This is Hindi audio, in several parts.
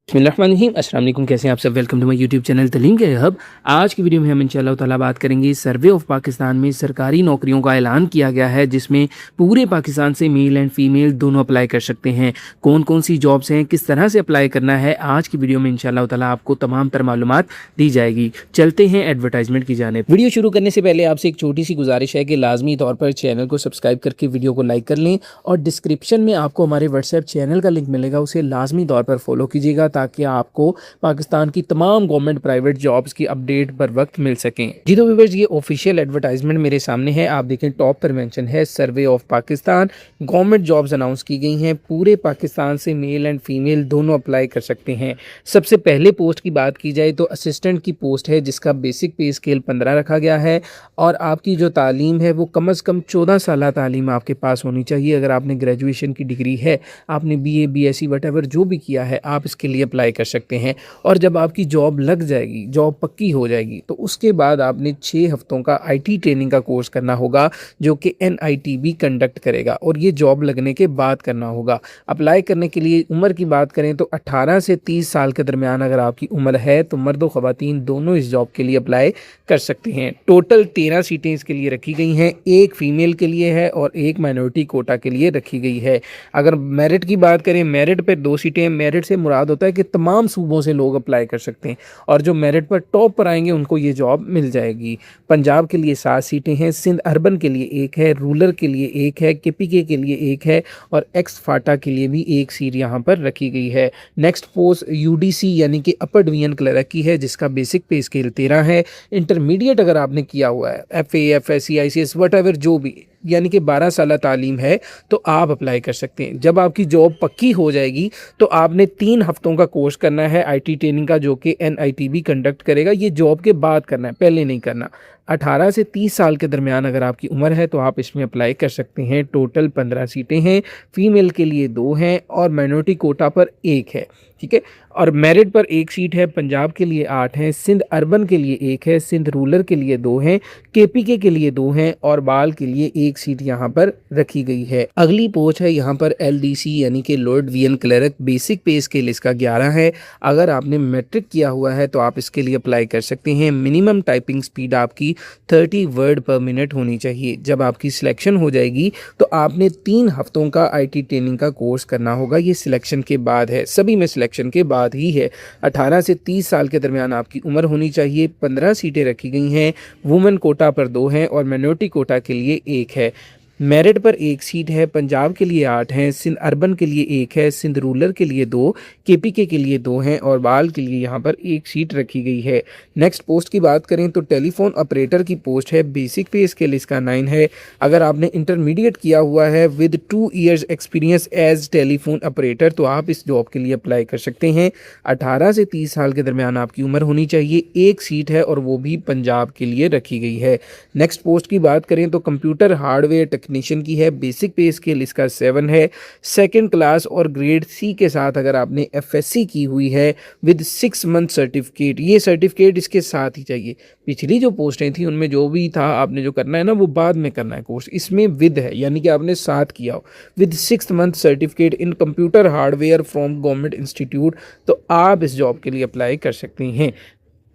बिस्मिल्लाहिर्रहमानिर्रहीम। अस्सलाम वालेकुम, कैसे हैं आप सब। Welcome to my YouTube channel Taleem के हब। आज की वीडियो में हम इंशाअल्लाह ताला बात करेंगे सर्वे ऑफ पाकिस्तान में सरकारी नौकरियों का ऐलान किया गया है, जिसमें पूरे पाकिस्तान से मेल एंड फीमेल दोनों अप्लाई कर सकते हैं। कौन कौन सी जॉब्स हैं, किस तरह से अप्लाई करना है, आज की वीडियो में इंशाअल्लाह ताला आपको तमाम तर मालूमात दी जाएगी। चलते हैं एडवर्टाइजमेंट की जानिब। वीडियो शुरू करने से पहले आपसे एक छोटी सी गुजारिश है कि लाजमी तौर पर चैनल को सब्सक्राइब करके वीडियो को लाइक कर लें और डिस्क्रिप्शन में आपको हमारे व्हाट्सएप चैनल का लिंक मिलेगा, उसे लाजमी तौर पर फॉलो कीजिएगा ताकि आपको पाकिस्तान की तमाम गवर्नमेंट प्राइवेट जॉब्स की अपडेट बर वक्त मिल सकें। जी तो व्यूअर्स, ये ऑफिशियल एडवर्टाइजमेंट मेरे सामने है। आप देखें टॉप पर मेंशन है survey of Pakistan. Government jobs announce की गई हैं। पूरे पाकिस्तान से मेल एंड फीमेल दोनों अप्लाई कर सकते हैं। सबसे पहले पोस्ट की बात की जाए तो असिस्टेंट की पोस्ट है, जिसका बेसिक पे स्केल 15 रखा गया है और आपकी जो तालीम है वो कम अज़ कम 14 साल तालीम आपके पास होनी चाहिए। अगर आपने ग्रेजुएशन की डिग्री है, आपने BA BSc वटेवर जो भी किया है, आप इसके लिए अप्लाई कर सकते हैं। और जब आपकी जॉब लग जाएगी, जॉब पक्की हो जाएगी, तो उसके बाद आपने 6 हफ्तों का IT ट्रेनिंग का कोर्स करना होगा, जो कि NITB कंडक्ट करेगा और ये जॉब लगने के बाद करना होगा। अप्लाई करने के लिए उम्र की बात करें तो 18 से 30 साल के दरमियान अगर आपकी उम्र है तो मर्द व ख़वातीन दोनों इस जॉब के लिए अप्लाई कर सकते हैं। टोटल 13 सीटें इसके लिए रखी गई हैं। एक फीमेल के लिए है और एक माइनॉरिटी कोटा के लिए रखी गई है। अगर मेरिट की बात करें, मेरिट पर 2 सीटें। मेरिट से मुराद होता है कि तमाम सूबों से लोग अप्लाई कर सकते हैं और जो मेरिट पर टॉप पर आएंगे उनको ये जॉब मिल जाएगी। पंजाब के लिए 7 सीटें हैं, सिंध अर्बन के लिए 1 है, रूरल के लिए 1 है, KPK के लिए 1 है और एक्स फाटा के लिए भी 1 सीट यहाँ पर रखी गई है। नेक्स्ट पोस्ट UDC यानी कि अपर डिवीजन क्लर्क की है, जिसका बेसिक पे स्केल 13 है। इंटरमीडिएट अगर आपने किया हुआ है, FA FSC ICS वटेवर जो भी, यानी कि 12 साल तालीम है, तो आप अप्लाई कर सकते हैं। जब आपकी जॉब पक्की हो जाएगी तो आपने 3 हफ्तों का कोर्स करना है IT ट्रेनिंग का, जो कि NITB कंडक्ट करेगा। ये जॉब के बाद करना है, पहले नहीं करना। 18 से 30 साल के दरमियान अगर आपकी उम्र है तो आप इसमें अप्लाई कर सकते हैं। टोटल 15 सीटें हैं। फीमेल के लिए 2 हैं और माइनॉरिटी कोटा पर 1 है, ठीक है। और मेरिट पर 1 सीट है। पंजाब के लिए 8 हैं, सिंध अर्बन के लिए 1 है, सिंध रूरल के लिए 2 हैं, KPK के लिए 2 हैं और बाल के लिए 1 सीट यहाँ पर रखी गई है। अगली पोस्ट है यहाँ पर LDC यानी कि lower division clerk. Basic pay scale इसका 11 है। अगर आपने मैट्रिक किया हुआ है तो आप इसके लिए अप्लाई कर सकते हैं। मिनिमम टाइपिंग स्पीड आपकी 30 वर्ड पर मिनट होनी चाहिए। जब आपकी सिलेक्शन हो जाएगी तो आपने 3 हफ्तों का IT ट्रेनिंग का कोर्स करना होगा। ये सिलेक्शन के बाद है, सभी में सिलेक्शन के बाद ही है। 18 से 30 साल के दरमियान आपकी उम्र होनी चाहिए। 15 सीटें रखी गई हैं। वुमेन कोटा पर 2 हैं और माइनॉरिटी कोटा के लिए 1 है। मेरिट पर 1 सीट है। पंजाब के लिए 8 हैं, सिंध अर्बन के लिए 1 है, सिंध रूरल के लिए 2, KPK के लिए 2 हैं और बाल के लिए यहाँ पर 1 सीट रखी गई है। नेक्स्ट पोस्ट की बात करें तो टेलीफोन ऑपरेटर की पोस्ट है। बेसिक पे स्केल इसका 9 है। अगर आपने इंटरमीडिएट किया हुआ है with 2 years experience as telephone operator तो आप इस जॉब के लिए अप्लाई कर सकते हैं। 18 से 30 साल के दरमियान आपकी उम्र होनी चाहिए। 1 सीट है और वो भी पंजाब के लिए रखी गई है। नेक्स्ट पोस्ट की बात करें तो कंप्यूटर हार्डवेयर टेक्नीशियन की है। बेसिक पे स्केल इसका 7 है। सेकंड क्लास और ग्रेड C के साथ अगर आपने FSC की हुई है विद 6 मंथ सर्टिफिकेट, ये सर्टिफिकेट इसके साथ ही चाहिए। पिछली जो पोस्टें थी उनमें जो भी था आपने जो करना है ना, वो बाद में करना है कोर्स। इसमें विद है, यानी कि आपने साथ किया हो with 6 month certificate in computer hardware from government institute, तो आप इस जॉब के लिए अप्लाई कर सकते हैं।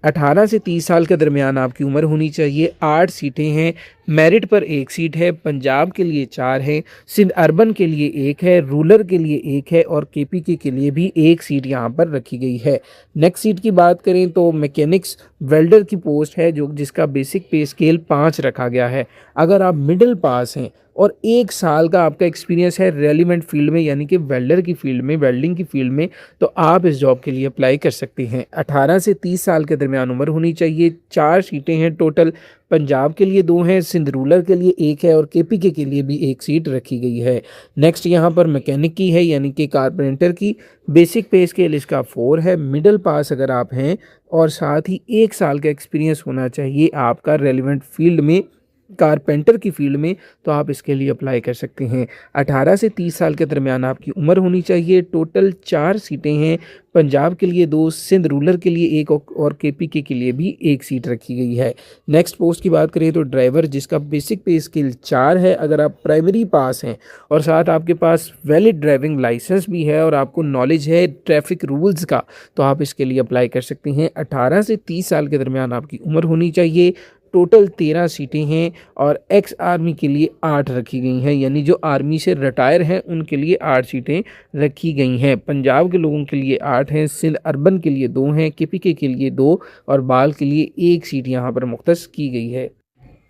18 से 30 साल के दरमियान आपकी उम्र होनी चाहिए। 8 सीटें हैं। मेरिट पर 1 सीट है। पंजाब के लिए 4 है, सिंध अर्बन के लिए 1 है, रूरल के लिए 1 है और KPK के लिए भी 1 सीट यहाँ पर रखी गई है। नेक्स्ट सीट की बात करें तो मैकेनिक्स वेल्डर की पोस्ट है, जो जिसका बेसिक पे स्केल 5 रखा गया है। अगर आप मिडिल पास हैं और 1 साल का आपका एक्सपीरियंस है रेलिवेंट फील्ड में, यानी कि वेल्डर की फील्ड में, वेल्डिंग की फील्ड में, तो आप इस जॉब के लिए अप्लाई कर सकते हैं। 18 से 30 साल के दरमियान उम्र होनी चाहिए। 4 सीटें हैं टोटल। पंजाब के लिए 2 हैं, सिंध रूरल के लिए 1 है और KPK के लिए भी 1 सीट रखी गई है। नेक्स्ट यहाँ पर मैकेनिक की है, यानी कि कारपेंटर की। बेसिक पे स्केल इसका 4 है। मिडिल पास अगर आप हैं और साथ ही 1 साल का एक्सपीरियंस होना चाहिए आपका रेलिवेंट फील्ड में, कारपेंटर की फील्ड में, तो आप इसके लिए अप्लाई कर सकते हैं। 18 से 30 साल के दरमियान आपकी उम्र होनी चाहिए। टोटल 4 सीटें हैं। पंजाब के लिए 2, सिंध रूरल के लिए 1 और केपीके के लिए भी 1 सीट रखी गई है। नेक्स्ट पोस्ट की बात करें तो ड्राइवर, जिसका बेसिक पे स्किल 4 है। अगर आप प्राइमरी पास हैं और साथ आपके पास वैलिड ड्राइविंग लाइसेंस भी है और आपको नॉलेज है ट्रैफिक रूल्स का, तो आप इसके लिए अप्लाई कर सकते हैं। 18 से 30 साल के दरमियान आपकी उम्र होनी चाहिए। टोटल 13 सीटें हैं और एक्स आर्मी के लिए 8 रखी गई हैं, यानी जो आर्मी से रिटायर हैं उनके लिए 8 सीटें रखी गई हैं। पंजाब के लोगों के लिए 8 हैं, सिंध अर्बन के लिए 2 हैं, केपीके के लिए 2 और बाल के लिए 1 सीट यहाँ पर मुख्तस की गई है।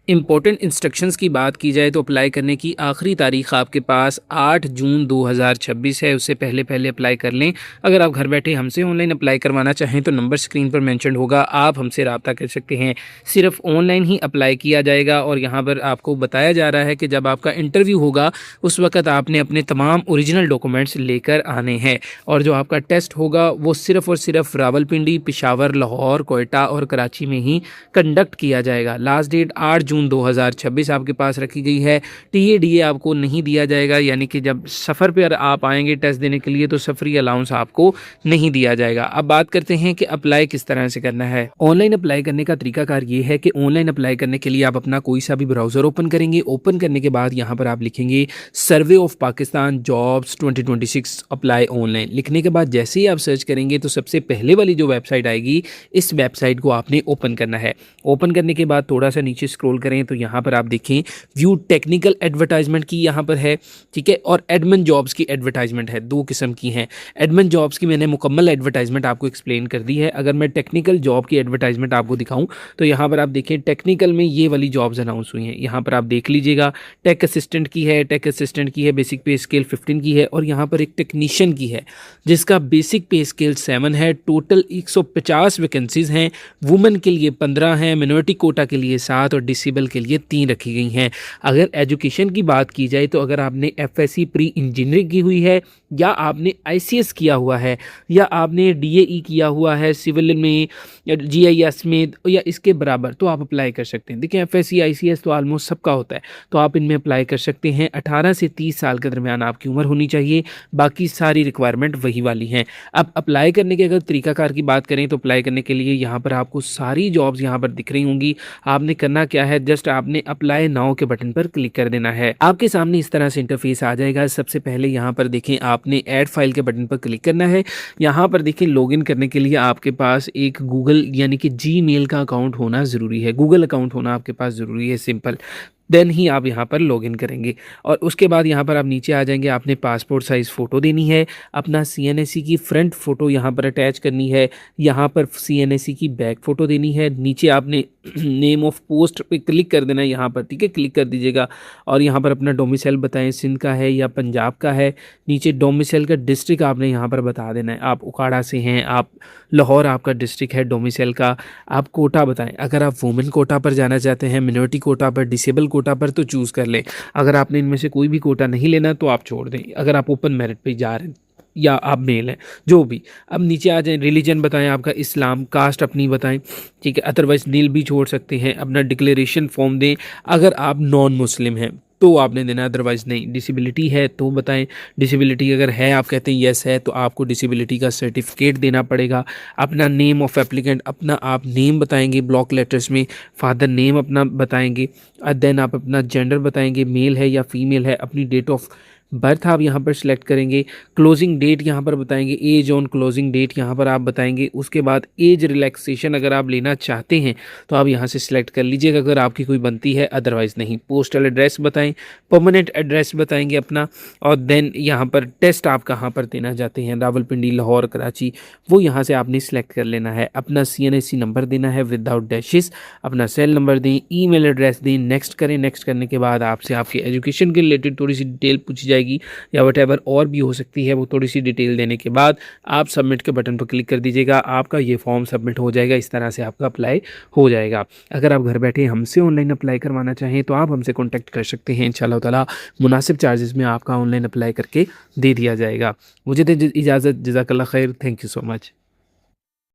इम्पोर्टेंट इंस्ट्रक्शंस की बात की जाए तो अप्लाई करने की आखिरी तारीख आपके पास 8 जून 2026 है। उससे पहले अप्लाई कर लें। अगर आप घर बैठे हमसे ऑनलाइन अप्लाई करवाना चाहें तो नंबर स्क्रीन पर मेंशन होगा, आप हमसे रब्ता कर सकते हैं। सिर्फ ऑनलाइन ही अप्लाई किया जाएगा और यहाँ पर आपको बताया जा रहा है कि जब आपका इंटरव्यू होगा उस वक्त आपने अपने तमाम ओरिजिनल डॉक्यूमेंट्स लेकर आने हैं और जो आपका टेस्ट होगा वो सिर्फ़ और सिर्फ रावलपिंडी, पेशावर, लाहौर, कोयटा और कराची में ही कंडक्ट किया जाएगा। लास्ट डेट 8 जून 2026 आपके पास रखी गई है। टीएडीए आपको नहीं दिया जाएगा, यानी कि जब सफ़र पर आप आएंगे टेस्ट देने के लिए तो सफरी अलाउंस आपको नहीं दिया जाएगा। अब बात करते हैं कि अप्लाई किस तरह से करना है। ऑनलाइन अप्लाई करने का तरीकाकार ये है कि ऑनलाइन अप्लाई करने के लिए आप अपना कोई सा भी ब्राउज़र ओपन करेंगे। ओपन करने के बाद यहाँ पर आप लिखेंगे survey of Pakistan jobs 2026 apply online. लिखने के बाद जैसे ही आप सर्च करेंगे तो सबसे पहले वाली जो वेबसाइट आएगी, इस वेबसाइट को आपने ओपन करना है। ओपन करने के बाद थोड़ा सा नीचे स्क्रॉल करें तो यहाँ पर आप देखें व्यू टेक्निकल एडवर्टाइजमेंट की यहाँ पर है, ठीक है, और एडमिन जॉब्स की एडवर्टाइजमेंट है। 2 किस्म की हैं। एडमिन जॉब्स की मैंने मुकम्मल एडवर्टाइजमेंट आपको एक्सप्लेन कर दी है। अगर मैं टेक्निकल जॉब की एडवर्टाइजमेंट आपको दिखाऊं तो यहाँ पर आप देखें टेक्निकल में ये वाली जॉब्स अनाउंस हुई हैं। यहाँ पर आप देख लीजिएगा, टेक असिस्टेंट की है, टेक असिस्टेंट की है, बेसिक पे स्केल 15 की है और यहाँ पर एक टेक्नीशियन की है जिसका बेसिक पे स्केल 7 है। टोटल 150 वैकेंसीज हैं। वुमेन के लिए 15 हैं, मिनोरिटी कोटा के लिए 7 और डिसेबल के लिए 3 रखी गई हैं। अगर एजुकेशन की बात की जाए तो अगर आपने एफएससी प्री इंजीनियरिंग की हुई है या आपने आईसीएस किया हुआ है या आपने डीएई किया हुआ है सिविल में या जीआईएस में या इसके बराबर, तो आप अप्लाई कर सकते हैं। देखिए एफएससी आईसीएस तो ऑलमोस्ट सबका होता है, तो आप इनमें अप्लाई कर सकते हैं। 18 से 30 साल के दरमियान आपकी उम्र होनी चाहिए। बाकी सारी रिक्वायरमेंट वही वाली हैं। अब अप्लाई करने के अगर तरीकाकार की बात करें तो अप्लाई करने के लिए यहाँ पर आपको सारी जॉब्स यहाँ पर दिख रही होंगी। आपने करना क्या है, जस्ट आपने अप्लाई नाउ के बटन पर क्लिक कर देना है। आपके सामने इस तरह से इंटरफेस आ जाएगा। सबसे पहले यहाँ पर देखें आपने ऐड फाइल के बटन पर क्लिक करना है। यहाँ पर देखें लॉगिन करने के लिए आपके पास एक गूगल यानी कि जीमेल का अकाउंट होना ज़रूरी है। गूगल अकाउंट होना आपके पास ज़रूरी है, सिंपल। देन ही आप यहाँ पर लॉगिन करेंगे और उसके बाद यहाँ पर आप नीचे आ जाएंगे। आपने पासपोर्ट साइज़ फ़ोटो देनी है, अपना सीएनएसी की फ्रंट फ़ोटो यहाँ पर अटैच करनी है, यहाँ पर सीएनएसी की बैक फ़ोटो देनी है। नीचे आपने नेम ऑफ पोस्ट पे क्लिक कर देना है यहाँ पर, ठीक है, क्लिक कर दीजिएगा और यहाँ पर अपना डोमिसाइल बताएं, सिंध का है या पंजाब का है। नीचे डोमिसाइल का डिस्ट्रिक्ट आपने यहाँ पर बता देना है, आप उकाड़ा से हैं, आप लाहौर आपका डिस्ट्रिक्ट है डोमिसाइल का। आप कोटा बताएं, अगर आप वुमेन कोटा पर जाना चाहते हैं, मिनोरिटी कोटा पर, डिसेबल कोटा पर, तो चूज़ कर लें। अगर आपने इनमें से कोई भी कोटा नहीं लेना तो आप छोड़ दें। अगर आप ओपन मेरिट पे जा रहे हैं या आप मेल हैं, जो भी। अब नीचे आ जाएं, रिलीजन बताएं आपका इस्लाम, कास्ट अपनी बताएं, ठीक है, अदरवाइज नील भी छोड़ सकते हैं। अपना डिक्लेरेशन फॉर्म दें। अगर आप नॉन मुस्लिम हैं तो आपने देना, अदरवाइज़ नहीं। डिसेबिलिटी है तो बताएं। डिसेबिलिटी अगर है, आप कहते हैं येस है, तो आपको डिसेबिलिटी का सर्टिफिकेट देना पड़ेगा। अपना नेम ऑफ एप्लीकेंट, अपना आप नेम बताएंगे ब्लॉक लेटर्स में, फादर नेम अपना बताएंगे। देन आप अपना जेंडर बताएंगे, मेल है या फीमेल है। अपनी डेट ऑफ बर्थ आप यहाँ पर सिलेक्ट करेंगे। क्लोजिंग डेट यहाँ पर बताएंगे, एज ऑन क्लोजिंग डेट यहाँ पर आप बताएंगे। उसके बाद एज रिलैक्सेशन अगर आप लेना चाहते हैं तो आप यहाँ से सिलेक्ट कर लीजिएगा अगर आपकी कोई बनती है, अदरवाइज़ नहीं। पोस्टल एड्रेस बताएं, परमानेंट एड्रेस बताएंगे अपना, और देन यहाँ पर टेस्ट आप कहाँ पर देना चाहते हैं, रावलपिंडी, लाहौर, कराची, वो यहाँ से आपने सिलेक्ट कर लेना है। अपना CNSC नंबर देना है विदाउट डैशेस, अपना सेल नंबर दें, ईमेल एड्रेस दें, नेक्स्ट करें। नेक्स्ट करने के बाद आपसे आपके एजुकेशन के रिलेटेड थोड़ी सी डिटेल पूछी जाएगी या वटेवर और भी हो सकती है। वो थोड़ी सी डिटेल देने के बाद आप सबमिट के बटन पर क्लिक कर दीजिएगा। आपका ये फॉर्म सबमिट हो जाएगा। इस तरह से आपका अप्लाई हो जाएगा। अगर आप घर बैठे हमसे ऑनलाइन अप्लाई करवाना चाहें तो आप हमसे कॉन्टैक्ट कर सकते हैं। इंशाल्लाह ताला मुनासिब चार्जेस में आपका ऑनलाइन अप्लाई करके दे दिया जाएगा। मुझे दे इजाज़त। जज़ाकल्लाह खैर। Thank you so much.